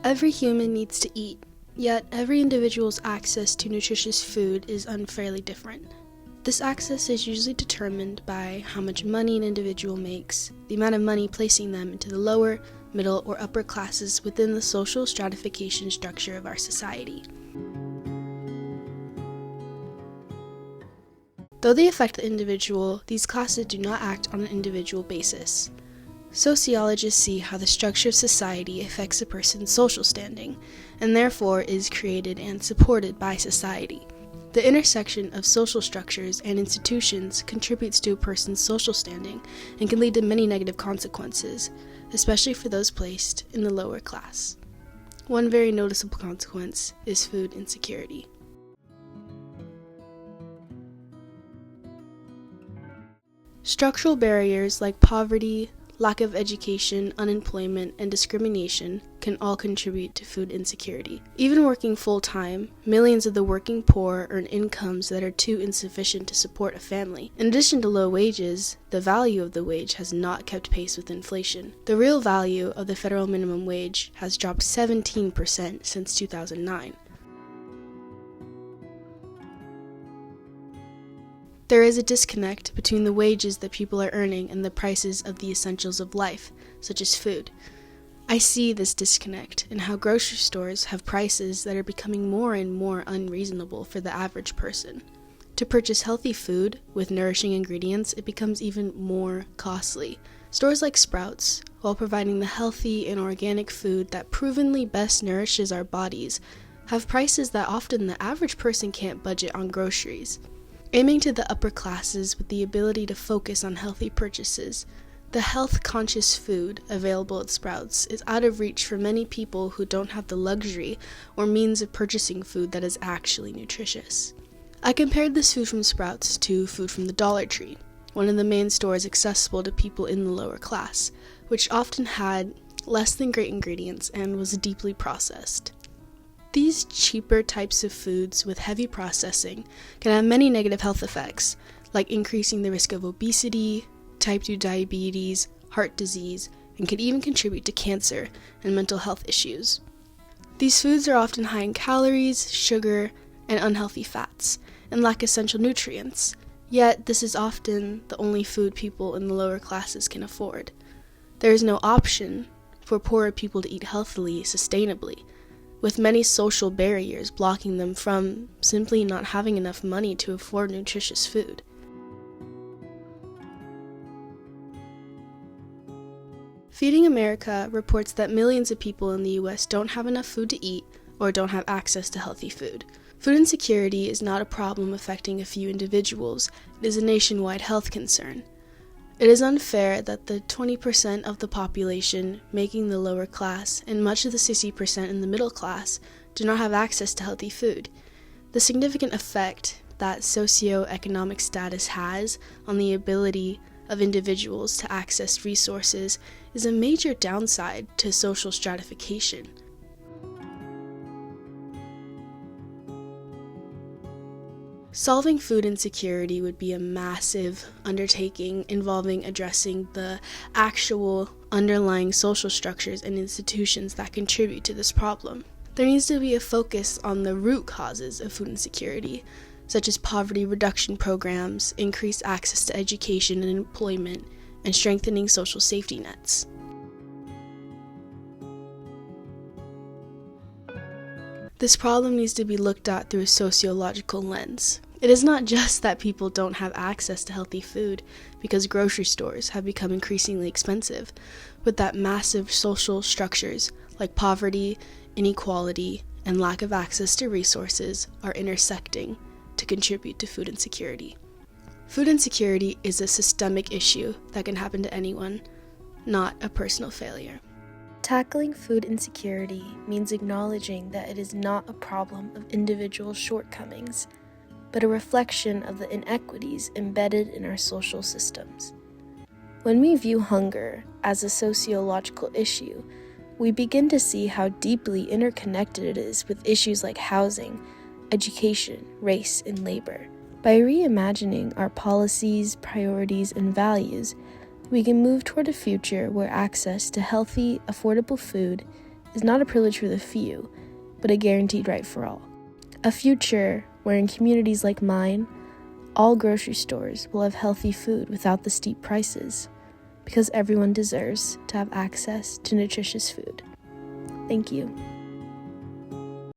Every human needs to eat, yet every individual's access to nutritious food is unfairly different. This access is usually determined by how much money an individual makes, the amount of money placing them into the lower, middle, or upper classes within the social stratification structure of our society. Though they affect the individual, these classes do not act on an individual basis. Sociologists see how the structure of society affects a person's social standing, and therefore is created and supported by society. The intersection of social structures and institutions contributes to a person's social standing and can lead to many negative consequences, especially for those placed in the lower class. One very noticeable consequence is food insecurity. Structural barriers like poverty, lack of education, unemployment, and discrimination can all contribute to food insecurity. Even working full-time, millions of the working poor earn incomes that are too insufficient to support a family. In addition to low wages, the value of the wage has not kept pace with inflation. The real value of the federal minimum wage has dropped 17% since 2009. There is a disconnect between the wages that people are earning and the prices of the essentials of life, such as food. I see this disconnect in how grocery stores have prices that are becoming more and more unreasonable for the average person. To purchase healthy food with nourishing ingredients, it becomes even more costly. Stores like Sprouts, while providing the healthy and organic food that provenly best nourishes our bodies, have prices that often the average person can't budget on groceries. Aiming to the upper classes with the ability to focus on healthy purchases, the health-conscious food available at Sprouts is out of reach for many people who don't have the luxury or means of purchasing food that is actually nutritious. I compared this food from Sprouts to food from the Dollar Tree, one of the main stores accessible to people in the lower class, which often had less than great ingredients and was deeply processed. These cheaper types of foods with heavy processing can have many negative health effects, like increasing the risk of obesity, type 2 diabetes, heart disease, and could even contribute to cancer and mental health issues. These foods are often high in calories, sugar, and unhealthy fats, and lack essential nutrients, yet this is often the only food people in the lower classes can afford. There is no option for poorer people to eat healthily, sustainably, with many social barriers blocking them from simply not having enough money to afford nutritious food. Feeding America reports that millions of people in the U.S. don't have enough food to eat or don't have access to healthy food. Food insecurity is not a problem affecting a few individuals, it is a nationwide health concern. It is unfair that the 20% of the population making the lower class and much of the 60% in the middle class do not have access to healthy food. The significant effect that socioeconomic status has on the ability of individuals to access resources is a major downside to social stratification. Solving food insecurity would be a massive undertaking involving addressing the actual underlying social structures and institutions that contribute to this problem. There needs to be a focus on the root causes of food insecurity, such as poverty reduction programs, increased access to education and employment, and strengthening social safety nets. This problem needs to be looked at through a sociological lens. It is not just that people don't have access to healthy food because grocery stores have become increasingly expensive, but that massive social structures like poverty, inequality, and lack of access to resources are intersecting to contribute to food insecurity. Food insecurity is a systemic issue that can happen to anyone, not a personal failure. Tackling food insecurity means acknowledging that it is not a problem of individual shortcomings, but a reflection of the inequities embedded in our social systems. When we view hunger as a sociological issue, we begin to see how deeply interconnected it is with issues like housing, education, race, and labor. By reimagining our policies, priorities, and values, we can move toward a future where access to healthy, affordable food is not a privilege for the few, but a guaranteed right for all. A future where in communities like mine, all grocery stores will have healthy food without the steep prices, because everyone deserves to have access to nutritious food. Thank you.